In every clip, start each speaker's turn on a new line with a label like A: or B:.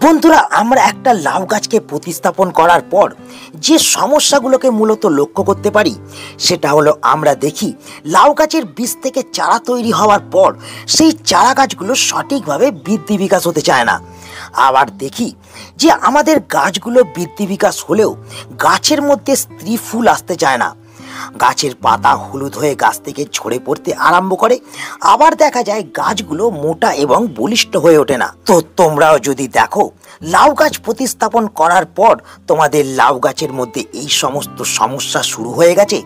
A: বন্ধুরা, আমরা একটা লাউ গাছকে প্রতিস্থাপন করার পর যে সমস্যাগুলোকে মূলত লক্ষ্য করতে পারি সেটা হলো আমরা দেখি লাউ গাছের বীজ থেকে চারা তৈরি হওয়ার পর সেই চারা গাছগুলো সঠিকভাবে বৃদ্ধি বিকাশ হতে চায় না। আবার দেখি যে আমাদের গাছগুলো বৃদ্ধি বিকাশ হলেও গাছের মধ্যে স্ত্রী ফুল আসতে চায় না। গাছের পাতা হলুদ হয়ে গাছ থেকে ঝরে পড়তে আরম্ভ করে। আবার দেখা যায় গাছগুলো মোটা এবং বলিষ্ঠ হয়ে ওঠে না। তো তোমরাও যদি দেখো লাউ গাছ প্রতিস্থাপন করার পর তোমাদের লাউ গাছের মধ্যে এই সমস্ত সমস্যা শুরু হয়ে গেছে,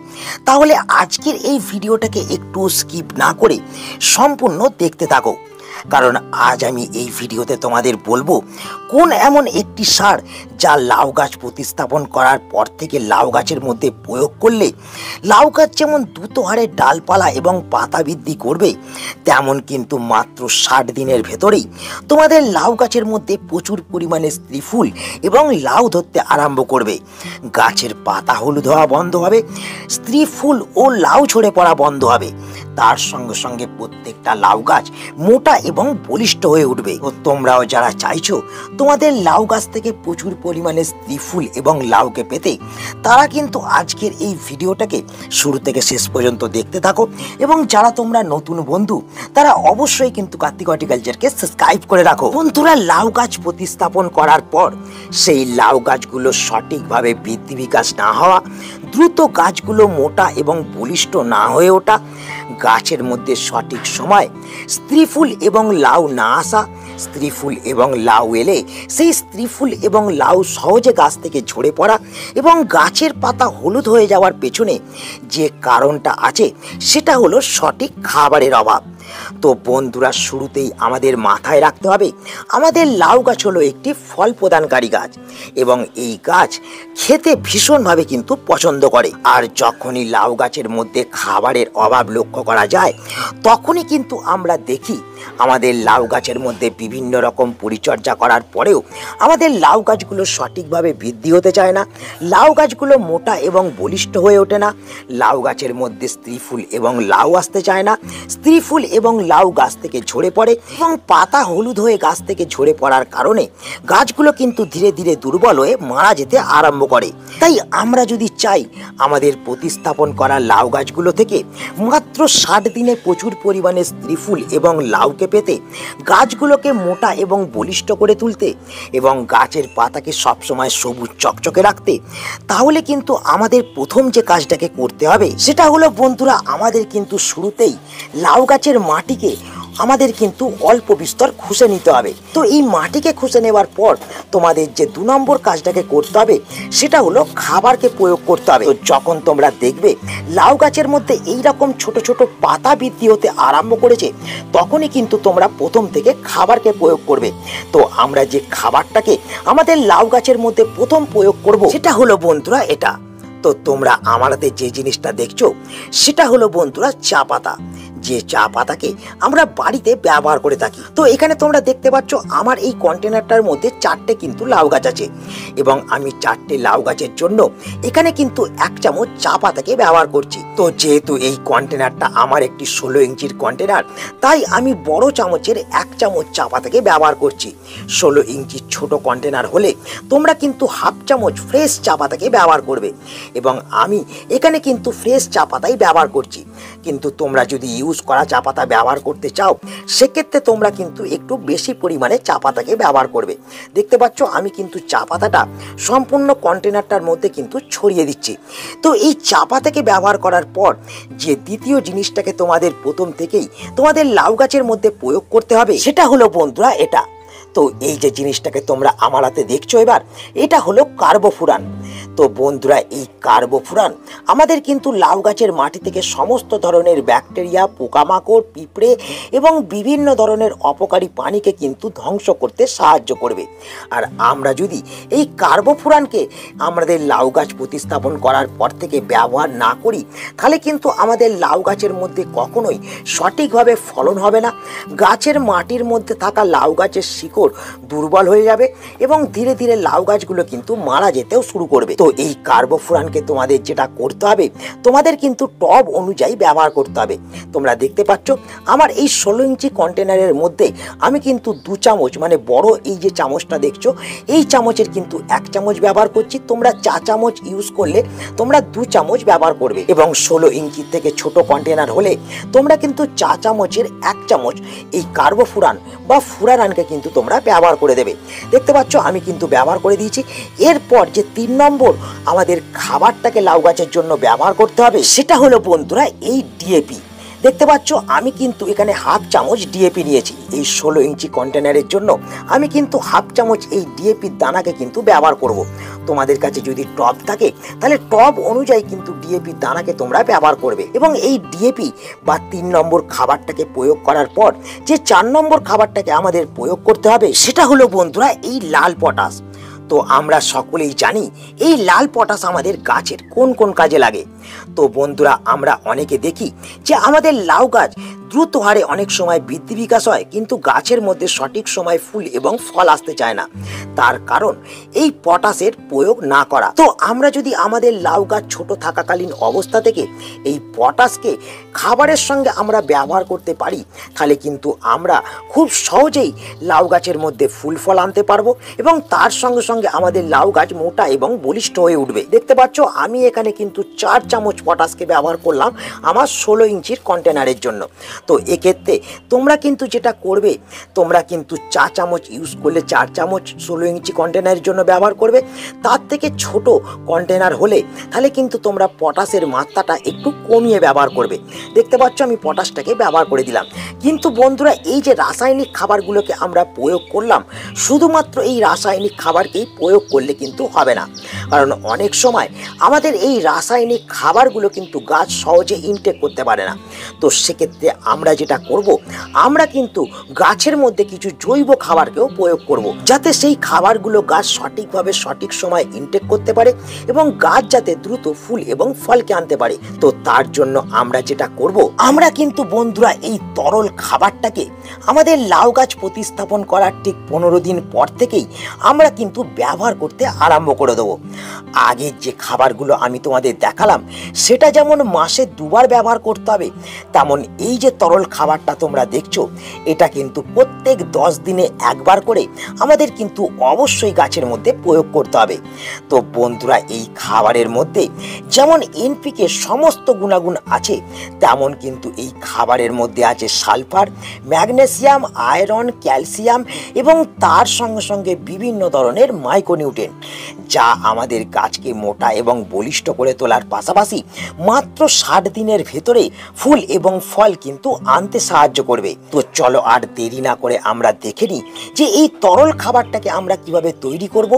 A: তাহলে আজকের এই ভিডিওটাকে একটু স্কিপ না করে সম্পূর্ণ দেখতে থাকো। কারণ আজ আমি এই ভিডিওতে তোমাদের বলবো কোন এমন একটি সার যা লাউ গাছ প্রতিস্থাপন করার পর থেকে লাউ গাছের মধ্যে প্রয়োগ করলে লাউ গাছ যেমন দ্রুত হারে ডালপালা এবং পাতা বৃদ্ধি করবে, তেমন কিন্তু মাত্র 60 দিনের ভেতরেই তোমাদের লাউ গাছের মধ্যে প্রচুর পরিমাণে স্ত্রী ফুল এবং লাউ ধরতে আরম্ভ করবে। গাছের পাতা হলুদ হওয়া বন্ধ হবে, স্ত্রী ফুল ও লাউ ঝরে পড়া বন্ধ হবে। তার সঙ্গে সঙ্গে প্রত্যেকটা লাউ গাছ মোটা এবং বলিষ্ঠ হয়ে উঠবে। ও তোমরাও যারা চাইছো তোমাদের লাউ গাছ থেকে প্রচুর পরিমাণে স্ত্রী ফুল এবং লাউকে পেতে, তারা কিন্তু আজকের এই ভিডিওটাকে শুরু থেকে শেষ পর্যন্ত দেখতে থাকো। এবং যারা তোমরা নতুন বন্ধু তারা অবশ্যই কিন্তু কার্তিক হর্টিকালচারকে সাবস্ক্রাইব করে রাখো। বন্ধুরা, লাউ গাছ প্রতিস্থাপন করার পর সেই লাউ গাছগুলো সঠিকভাবে বৃদ্ধি বিকাশ না হওয়া, দ্রুত গাছগুলো মোটা এবং বলিষ্ঠ না হয়ে ওঠা, গাছের মধ্যে সঠিক সময় স্ত্রী ফুল এবং লাউ না আসা, স্ত্রী ফুল এবং লাউ এলে সেই স্ত্রী ফুল এবং লাউ সহজে গাছ থেকে ঝরে পড়া এবং গাছের পাতা হলুদ হয়ে যাওয়ার পেছনে যে কারণটা আছে সেটা হলো সঠিক খাবারের অভাব। তো বন্ধুরা, শুরুতেই আমাদের মাথায় রাখতে হবে আমাদের লাউ গাছ হলো একটি ফল প্রদানকারী গাছ এবং এই গাছ খেতে ভীষণভাবে কিন্তু পছন্দ করে। আর যখনই লাউ গাছের মধ্যে খাবারের অভাব লক্ষ্য করা যায়, তখনই কিন্তু আমরা দেখি আমাদের লাউ গাছের মধ্যে বিভিন্ন রকম পরিচর্যা করার পরেও আমাদের লাউ গাছগুলো সঠিকভাবে বৃদ্ধি হতে চায় না। লাউ গাছগুলো মোটা এবং বলিষ্ঠ হয়ে ওঠে না। লাউ গাছের মধ্যে স্ত্রী ফুল এবং লাউ আসতে চায় না। স্ত্রী ফুল এবং লাউ গাছ থেকে ঝরে পড়ে এবং পাতা হলুদ হয়ে গাছ থেকে ঝরে পড়ার কারণে গাছগুলো কিন্তু ধীরে ধীরে দুর্বল হয়ে মারা যেতে আরম্ভ করে। তাই আমরা যদি চাই আমাদের প্রতিস্থাপন করা লাউ গাছগুলো থেকে মাত্র 60 দিনে প্রচুর পরিমাণে স্ত্রী ফুল এবং লাউকে পেতে, গাছগুলোকে মোটা এবং বলিষ্ঠ করে তুলতে এবং গাছের পাতাকে সবসময় সবুজ চকচকে রাখতে, তাহলে কিন্তু আমাদের প্রথম যে কাজটাকে করতে হবে সেটা হলো বন্ধুরা, আমাদের কিন্তু শুরুতেই লাউ গাছের মাটিকে আমাদের কিন্তু অল্প বিস্তর খুঁজে নিতে হবে। তো এই মাটিকে খুঁজে নেওয়ার পর তোমাদের যে 2 নম্বর কাজটাকে করতে হবে সেটা হলো খাবারকে প্রয়োগ করতে হবে। তো যখন তোমরা দেখবে লাউ গাছের মধ্যে এই রকম ছোট ছোট পাতা বৃদ্ধি হতে আরম্ভ করেছে, তখনই কিন্তু তোমরা প্রথম থেকে খাবারকে প্রয়োগ করবে। তো আমরা যে খাবারটাকে আমাদের লাউ গাছের মধ্যে প্রথম প্রয়োগ করব সেটা হলো বন্ধুরা এটা। তো তোমরা আমার হাতে যে জিনিসটা দেখছো সেটা হলো বন্ধুরা চা পাতা, যে চা পাতাকে আমরা বাড়িতে ব্যবহার করে থাকি। তো এখানে তোমরা দেখতে পাচ্ছ আমার এই কন্টেনারটার মধ্যে 4টে কিন্তু লাউ গাছ আছে এবং আমি 4টে লাউ গাছের জন্য এখানে কিন্তু 1 চামচ চা পাতাকে ব্যবহার করছি। তো যেহেতু এই কন্টেনারটা আমার একটি 16 ইঞ্চির কন্টেনার, তাই আমি বড় চামচের 1 চামচ চা পাতাকে ব্যবহার করছি। 16 ইঞ্চির ছোট কন্টেনার হলে তোমরা কিন্তু 1/2 চামচ ফ্রেশ চা পাতাকে ব্যবহার করবে এবং আমি এখানে কিন্তু ফ্রেশ চা পাতাই ব্যবহার করছি। কিন্তু তোমরা যদি ইউজ করা চা পাতা ব্যবহার করতে চাও, সেক্ষেত্রে তোমরা কিন্তু একটু বেশি পরিমাণে চা পাতাকে ব্যবহার করবে। দেখতে পাচ্ছ আমি কিন্তু চা পাতাটা সম্পূর্ণ কন্টেনারটার মধ্যে কিন্তু ছড়িয়ে দিচ্ছি। তো এই চা পাতাকে ব্যবহার করার পর যে দ্বিতীয় জিনিসটাকে তোমাদের প্রথম থেকেই তোমাদের লাউ গাছের মধ্যে প্রয়োগ করতে হবে সেটা হলো বন্ধুরা এটা। তো এই যে জিনিসটাকে তোমরা আমার হাতে দেখছো এবার, এটা হলো কার্বোফুরান। তো বন্ধুরা, এই কার্বোফুরান আমাদের কিন্তু লাউ গাছের মাটি থেকে সমস্ত ধরনের ব্যাকটেরিয়া, পোকামাকড়, পিঁপড়ে এবং বিভিন্ন ধরনের অপকারী প্রাণীকে কিন্তু ধ্বংস করতে সাহায্য করবে। আর আমরা যদি এই কার্বোফুরানকে আমাদের লাউ গাছ প্রতিস্থাপন করার পর থেকে ব্যবহার না করি, তাহলে কিন্তু আমাদের লাউ গাছের মধ্যে কখনোই সঠিকভাবে ফলন হবে না। গাছের মাটির মধ্যে থাকা লাউ গাছের শিকড় দুর্বল হয়ে যাবে এবং ধীরে ধীরে লাউ গাছগুলো কিন্তু মারা যেতেও শুরু করবে। তো এই কার্বোফুরানকে তোমাদের যেটা করতে হবে, তোমাদের কিন্তু টব অনুযায়ী ব্যবহার করতে হবে। তোমরা দেখতে পাচ্ছ আমার এই 16 ইঞ্চি কন্টেনারের মধ্যে আমি কিন্তু 2 চামচ, মানে বড় এই যে চামচটা দেখছো এই চামচের কিন্তু 1 চামচ ব্যবহার করছি। তোমরা 4 চামচ ইউজ করলে তোমরা 2 চামচ ব্যবহার করবে, এবং 16 ইঞ্চির থেকে ছোট কন্টেনার হলে তোমরা কিন্তু 4 চামচের 1 চামচ এই কার্বোফুরান বা ফুরারানকে কিন্তু তোমরা ব্যবহার করে দেবে। দেখতে পাচ্ছ আমি কিন্তু ব্যবহার করে দিয়েছি। এরপর যে 3 নম্বর আমাদের খাবারটাকে লাউ গাছের জন্য ব্যবহার করতে হবে, সেটা হলো বন্ধুরা এই ডিএপি। দেখতে পাচ্ছ আমি কিন্তু এখানে হাফ চামচ ডিএপি নিয়েছি। এই 16 ইঞ্চি কন্টেনারের জন্য আমি কিন্তু হাফ চামচ এই ডিএপির দানাকে কিন্তু ব্যবহার করব। তোমাদের কাছে যদি টব থাকে তাহলে টব অনুযায়ী কিন্তু ডিএপির দানাকে তোমরা ব্যবহার করবে। এবং এই ডিএপি বা 3 নম্বর খাবারটাকে প্রয়োগ করার পর যে 4 নম্বর খাবারটাকে আমাদের প্রয়োগ করতে হবে, সেটা হলো বন্ধুরা এই লাল পটাশ। তো আমরা সকলেই জানি এই লাল পটাশ আমাদের গাছের কোন কোন কাজে লাগে। তো বন্ধুরা আমরা অনেকে দেখি যে আমাদের লাউ গাছ দ্রুত হারে অনেক সময় বৃদ্ধি বিকাশ হয়, কিন্তু গাছের মধ্যে সঠিক সময় ফুল এবং ফল আসতে চায় না। তার কারণ এই পটাশের প্রয়োগ না করা। তো আমরা যদি আমাদের লাউ গাছ ছোট থাকাকালীন অবস্থা থেকে এই পটাশকে খাবারের সঙ্গে আমরা ব্যবহার করতে পারি, তাহলে কিন্তু আমরা খুব সহজেই লাউ গাছের মধ্যে ফুল ফল আনতে পারবো, এবং তার সঙ্গে সঙ্গে আমাদের লাউ গাছ মোটা এবং বলিষ্ঠ হয়ে উঠবে। দেখতে পাচ্ছ আমি এখানে কিন্তু 4 চামচ পটাশকে ব্যবহার করলাম আমার 16 ইঞ্চির কন্টেনারের জন্য। তো এক্ষেত্রে তোমরা কিন্তু যেটা করবে, তোমরা কিন্তু 4 চামচ ইউজ করলে 4 চামচ 16 ইঞ্চি কন্টেনারের জন্য ব্যবহার করবে। তার থেকে ছোট কন্টেনার হলে তাহলে কিন্তু তোমরা পটাশের মাত্রাটা একটু কমিয়ে ব্যবহার করবে। দেখতে পাচ্ছ আমি পটাশটাকে ব্যবহার করে দিলাম। কিন্তু বন্ধুরা এই যে রাসায়নিক খাবারগুলোকে আমরা প্রয়োগ করলাম, শুধুমাত্র এই রাসায়নিক খাবারকেই প্রয়োগ করলে কিন্তু হবে না, কারণ অনেক সময় আমাদের এই রাসায়নিক খাবারগুলো কিন্তু গাছ সহজে ইনটেক করতে পারে না। তো সেক্ষেত্রে আমরা যেটা করব, আমরা কিন্তু গাছের মধ্যে কিছু জৈব খাবারকেও প্রয়োগ করব, যাতে সেই খাবারগুলো গাছ সঠিকভাবে সঠিক সময় ইনটেক করতে পারে এবং গাছ যাতে দ্রুত ফুল এবং ফলকে আনতে পারে। তো তার জন্য আমরা যেটা করব, আমরা কিন্তু বন্ধুরা এই তরল খাবারটাকে আমাদের লাউ গাছ প্রতিস্থাপন করার ঠিক 15 দিন পর থেকেই আমরা কিন্তু ব্যবহার করতে আরম্ভ করে দেবো। আগের যে খাবারগুলো আমি তোমাদের দেখালাম সেটা যেমন মাসে 2 বার ব্যবহার করতে হবে, তেমন এই যে তরল খাবারটা তোমরা দেখছো এটা কিন্তু প্রত্যেক 10 দিনে 1 বার করে আমাদের কিন্তু অবশ্যই গাছের মধ্যে প্রয়োগ করতে হবে। তো বন্ধুরা এই খাবারের মধ্যে যেমন এনপিকে সমস্ত গুণাগুণ আছে, তেমন কিন্তু এই খাবারের মধ্যে আছে সালফার, ম্যাগনেসিয়াম, আয়রন, ক্যালসিয়াম এবং তার সঙ্গে সঙ্গে বিভিন্ন ধরনের মাইক্রোনিউট্রিয়েন্ট, যা আমাদের গাছকে মোটা এবং বলিষ্ঠ করে তোলার পাশাপাশি মাত্র 60 দিনের ভেতরে ফুল এবং ফল কিন্তু আনতে সাহায্য করবে। তো চলো আর দেরি না করে আমরা দেখে নিই যে এই তরল খাবারটাকে আমরা কিভাবে তৈরি করব,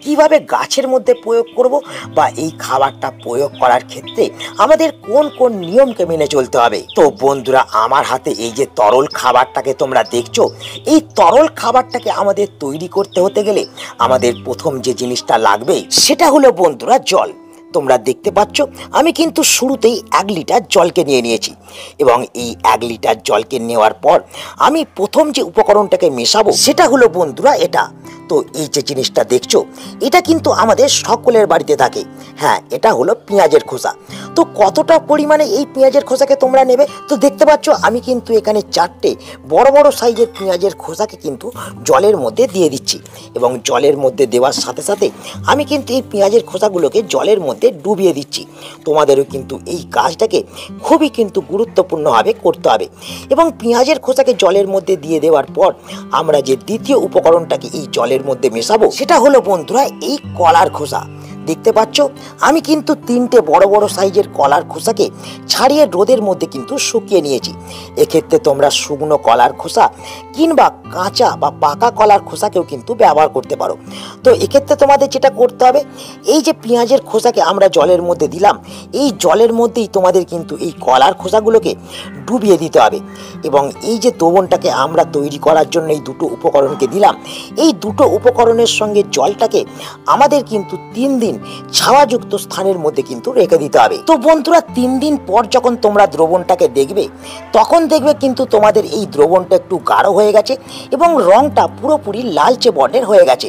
A: কিভাবে গাছের মধ্যে প্রয়োগ করব, বা এই খাবারটা প্রয়োগ করার ক্ষেত্রে আমাদের কোন কোন নিয়মকে মেনে চলতে হবে। তো বন্ধুরা আমার হাতে এই যে তরল খাবারটাকে তোমরা দেখছো, এই তরল খাবারটাকে আমাদের তৈরি করতে হতে গেলে আমাদের প্রথম যে জিনিসটা লাগবে সেটা হলো বন্ধুরা জল। তোমরা দেখতে পাচ্ছ আমি কিন্তু শুরুতেই 1 লিটার জলকে নিয়েছি, এবং এই 1 লিটার জলকে নেওয়ার পর আমি প্রথম যে উপকরণটাকে মেশাবো সেটা হলো বন্ধুরা এটা। তো এই যে জিনিসটা দেখছো এটা কিন্তু আমাদের সকলের বাড়িতে থাকে। হ্যাঁ, এটা হলো পেঁয়াজের খোসা। তো কতটা পরিমাণে এই পেঁয়াজের খোসাকে তোমরা নেবে, তো দেখতে পাচ্ছ আমি কিন্তু এখানে 4টে বড় বড় সাইজের পেঁয়াজের খোসাকে কিন্তু জলের মধ্যে দিয়ে দিচ্ছি, এবং জলের মধ্যে দেওয়ার সাথে সাথে আমি কিন্তু এই পেঁয়াজের খোসাগুলোকে জলের মধ্যে ডুবিয়ে দিচ্ছি। তোমাদেরও কিন্তু এই কাজটাকে খুবই কিন্তু গুরুত্বপূর্ণভাবে করতে হবে। এবং পেঁয়াজের খোসাকে জলের মধ্যে দিয়ে দেওয়ার পর আমরা যে দ্বিতীয় উপকরণটাকে এই জলের মধ্যে মেশাবো সেটা হলো বন্ধুরা এই কলার খোসা। দেখতে পাচ্ছ আমি কিন্তু 3টে বড় বড় সাইজের কলার খোসাকে ছাড়িয়ে রোদের মধ্যে কিন্তু শুকিয়ে নিয়েছি। এক্ষেত্রে তোমরা শুকনো কলার খোসা কিংবা কাঁচা বা পাকা কলার খোসাকেও কিন্তু ব্যবহার করতে পারো। তো এক্ষেত্রে তোমাদের যেটা করতে হবে, এই যে পেঁয়াজের খোসাকে আমরা জলের মধ্যে দিলাম, এই জলের মধ্যেই তোমাদের কিন্তু এই কলার খোসাগুলোকে ডুবিয়ে দিতে হবে। এবং এই যে দ্রবণটাকে আমরা তৈরি করার জন্য এই 2টো উপকরণকে দিলাম, এই 2টো উপকরণের সঙ্গে জলটাকে আমাদের কিন্তু 3 দিন ছাওয়াযুক্ত স্থানের মধ্যে কিন্তু রেখে দিতে হবে। তো বন্ধুরা 3 দিন পর যখন তোমরা দ্রবণটাকে দেখবে, তখন দেখবে কিন্তু তোমাদের এই দ্রবণটা একটু গাঢ় হয়ে গেছে এবং রংটা পুরোপুরি লালচে বর্ণের হয়ে গেছে।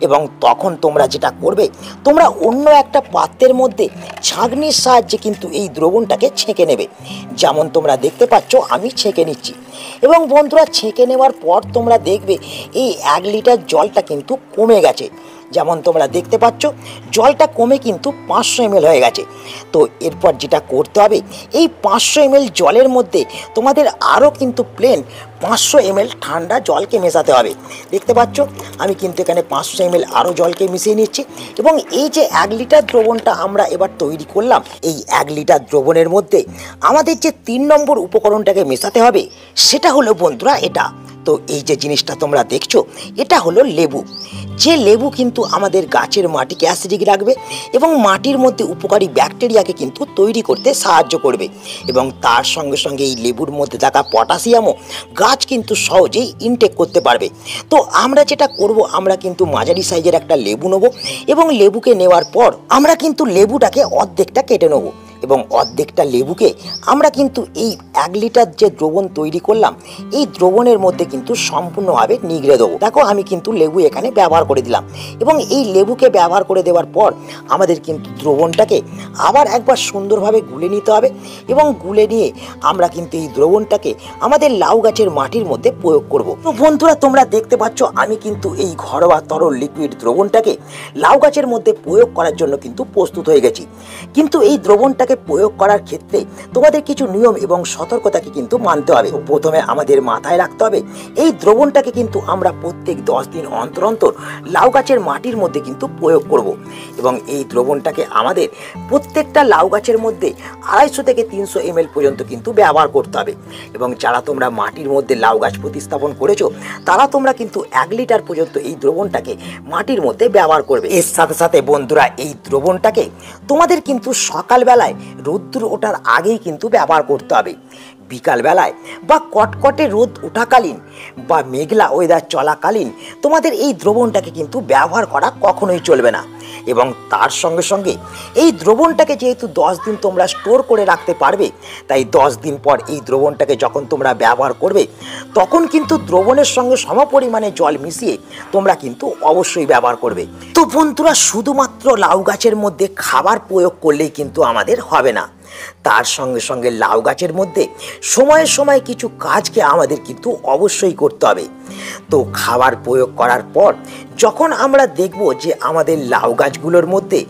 A: এবং তখন তোমরা যেটা করবে, তোমরা অন্য একটা পাত্রের মধ্যে ছাঁকনির সাহায্যে কিন্তু এই দ্রবণটাকে ছেঁকে নেবে। যেমন তোমরা দেখতে পাচ্ছ আমি ছেঁকে নিচ্ছি। এবং বন্ধুরা ছেঁকে নেওয়ার পর তোমরা দেখবে এই 1 লিটার জলটা কিন্তু কমে গেছে। যেমন তোমরা দেখতে পাচ্ছ জলটা কমে কিন্তু 500 ml হয়ে গেছে। তো এরপর যেটা করতে হবে, এই 500 ml জলের মধ্যে তোমাদের আরও কিন্তু প্লেন 500 ml ঠান্ডা জলকে মেশাতে হবে। দেখতে পাচ্ছ আমি কিন্তু এখানে 500 ml আরও জলকে মিশিয়ে নিচ্ছি। এবং এই যে 1 লিটার দ্রবণটা আমরা এবার তৈরি করলাম, এই 1 লিটার দ্রবণের মধ্যে আমাদের যে 3 নম্বর উপকরণটাকে মেশাতে হবে সেটা হলো বন্ধুরা এটা। তো এই যে জিনিসটা তোমরা দেখছো, এটা হলো লেবু। যে লেবু কিন্তু আমাদের গাছের মাটিকে অ্যাসিডিক রাখবে এবং মাটির মধ্যে উপকারী ব্যাকটেরিয়াকে কিন্তু তৈরি করতে সাহায্য করবে। এবং তার সঙ্গে সঙ্গে এই লেবুর মধ্যে থাকা পটাশিয়ামও গাছ কিন্তু সহজেই ইনটেক করতে পারবে। তো আমরা যেটা করব, আমরা কিন্তু মাঝারি সাইজের একটা লেবু নেব এবং লেবুকে নেওয়ার পর আমরা কিন্তু লেবুটাকে অর্ধেকটা কেটে নেব এবং অর্ধেকটা লেবুকে আমরা কিন্তু এই 1 লিটার যে দ্রবণ তৈরি করলাম এই দ্রবণের মধ্যে কিন্তু সম্পূর্ণভাবে নিগড়ে দেবো। দেখো আমি কিন্তু লেবু এখানে ব্যবহার করে দিলাম এবং এই লেবুকে ব্যবহার করে দেওয়ার পর আমাদের কিন্তু দ্রবণটাকে আবার একবার সুন্দরভাবে গুলে নিতে হবে। এবং গুলে নিয়ে আমরা কিন্তু এই দ্রবণটাকে আমাদের লাউ গাছের মাটির মধ্যে প্রয়োগ করব। তো বন্ধুরা তোমরা দেখতে পাচ্ছ আমি কিন্তু এই ঘরোয়া তরল লিকুইড দ্রবণটাকে লাউ গাছের মধ্যে প্রয়োগ করার জন্য কিন্তু প্রস্তুত হয়ে গেছি। কিন্তু এই দ্রবণটাকে প্রয়োগ করার ক্ষেত্রে তোমাদের কিছু নিয়ম এবং সতর্কতাকে কিন্তু মানতে হবে। প্রথমে আমাদের মাথায় রাখতে হবে এই দ্রবণটাকে কিন্তু আমরা প্রত্যেক 10 দিন অন্তর অন্তর লাউ গাছের মাটির মধ্যে কিন্তু প্রয়োগ করব। এবং এই দ্রবণটাকে আমাদের প্রত্যেকটা লাউ গাছের মধ্যে 250 থেকে 300 ml পর্যন্ত কিন্তু ব্যবহার করতে হবে। এবং যারা তোমরা মাটির মধ্যে লাউ গাছ প্রতিস্থাপন করেছো তারা তোমরা কিন্তু 1 লিটার পর্যন্ত এই দ্রবণটাকে মাটির মধ্যে ব্যবহার করবে। এর সাথে সাথে বন্ধুরা এই দ্রবণটাকে তোমাদের কিন্তু সকালবেলায় রোদ্দুর ওঠার আগেই কিন্তু ব্যবহার করতে হবে। বিকালবেলায় বা কটকটে রোদ ওঠাকালীন বা মেঘলা ওয়েদার চলাকালীন তোমাদের এই দ্রবণটাকে কিন্তু ব্যবহার করা কখনোই চলবে না। এবং তার সঙ্গে সঙ্গে এই দ্রবণটাকে যেহেতু 10 দিন তোমরা স্টোর করে রাখতে পারবে, তাই 10 দিন পর এই দ্রবণটাকে যখন তোমরা ব্যবহার করবে তখন কিন্তু দ্রবণের সঙ্গে সমপরিমাণে জল মিশিয়ে তোমরা কিন্তু অবশ্যই ব্যবহার করবে। তো বন্ধুরা শুধুমাত্র লাউ গাছের মধ্যে খাবার প্রয়োগ করলেই কিন্তু আমাদের হবে না, তার সঙ্গে সঙ্গে লাউ গাছের মধ্যে সময়ে সময়ে কিছু কাজকে আমাদের কিন্তু অবশ্যই করতে হবে। তো খাবার প্রয়োগ করার পর যখন আমরা দেখব যে আমাদের লাউ গাছগুলোর মধ্যে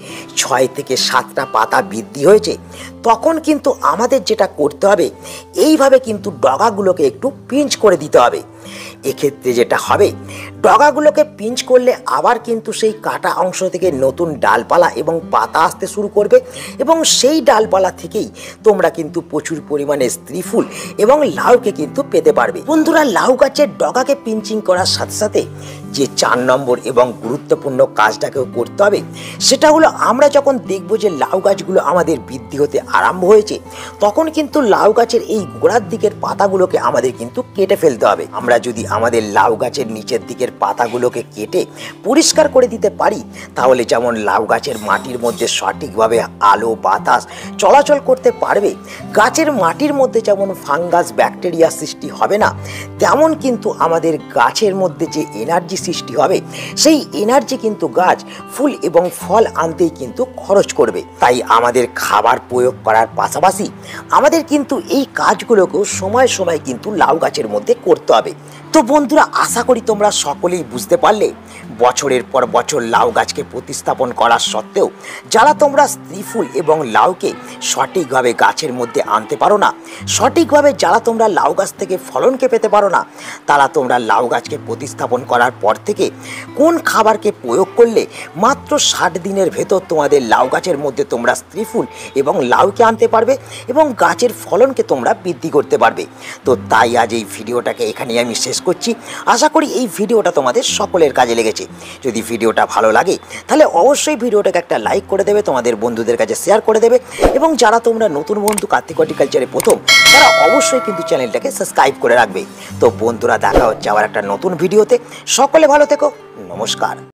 A: 6 থেকে 7টা পাতা বৃদ্ধি হয়েছে, তখন কিন্তু আমাদের যেটা করতে হবে এইভাবে কিন্তু ডগাগুলোকে একটু পিঞ্চ করে দিতে হবে। এক্ষেত্রে যেটা হবে, ডগাগুলোকে পিঞ্চ করলে আবার কিন্তু সেই কাটা অংশ থেকে নতুন ডালপালা এবং পাতা আসতে শুরু করবে এবং সেই ডালপালা থেকেই তোমরা কিন্তু প্রচুর পরিমাণে স্ত্রী ফুল এবং লাউকে কিন্তু পেতে পারবে। বন্ধুরা লাউ গাছের ডগাকে পিঞ্চিং করার সাথে সাথে যে 4 নম্বর এবং গুরুত্বপূর্ণ কাজটাকেও করতে হবে, সেটা হলো আমরা যখন দেখব যে লাউ গাছগুলো আমাদের বৃদ্ধি হতে আরম্ভ হয়েছে তখন কিন্তু লাউ গাছের এই গোড়ার দিকের পাতাগুলোকে আমাদের কিন্তু কেটে ফেলতে হবে। আমরা যদি আমাদের লাউ গাছের নিচের দিকের পাতাগুলোকে কেটে পরিষ্কার করে দিতে পারি তাহলে যেমন লাউ গাছের মাটির মধ্যে সঠিকভাবে আলো বাতাস চলাচল করতে পারবে, গাছের মাটির মধ্যে যেমন ফাঙ্গাস ব্যাকটেরিয়া সৃষ্টি হবে না, তেমন কিন্তু আমাদের গাছের মধ্যে যে এনার্জি সৃষ্টি হবে সেই এনার্জি কিন্তু গাছ ফুল এবং ফল আনতেই কিন্তু খরচ করবে। তাই আমাদের খাবার প্রয়োগ করার পাশাপাশি আমাদের কিন্তু এই কাজগুলোকেও সময় সময় কিন্তু লাউ গাছের মধ্যে করতে হবে। তো বন্ধুরা আশা করি তোমরা সকলেই বুঝতে পারলে বছরের পর বছর লাউ গাছকে প্রতিস্থাপন করার সত্ত্বেও যারা তোমরা স্ত্রী ফুল এবং লাউকে সঠিকভাবে গাছের মধ্যে আনতে পারো না, সঠিকভাবে যারা তোমরা লাউ গাছ থেকে ফলনকে পেতে পারো না, তারা তোমরা লাউ গাছকে প্রতিস্থাপন করার পর থেকে কোন খাবারকে প্রয়োগ করলে মাত্র 60 দিনের ভেতর তোমাদের লাউ গাছের মধ্যে তোমরা স্ত্রী ফুল এবং লাউকে আনতে পারবে এবং গাছের ফলনকে তোমরা বৃদ্ধি করতে পারবে। তো তাই আজ এই ভিডিওটাকে এখানেই আমি শেষ করছি। আশা করি এই ভিডিওটা তোমাদের সকলের কাজে লেগেছে। যদি ভিডিওটা ভালো লাগে তাহলে অবশ্যই ভিডিওটাকে একটা লাইক করে দেবে, তোমাদের বন্ধুদের কাছে শেয়ার করে দেবে এবং যারা তোমরা নতুন বন্ধু কার্তিক হর্টিকালচারে প্রথম, তারা অবশ্যই কিন্তু চ্যানেলটাকে সাবস্ক্রাইব করে রাখবে। তো বন্ধুরা দেখা হচ্ছে আবার একটা নতুন ভিডিওতে। সকলে ভালো থেকো, নমস্কার।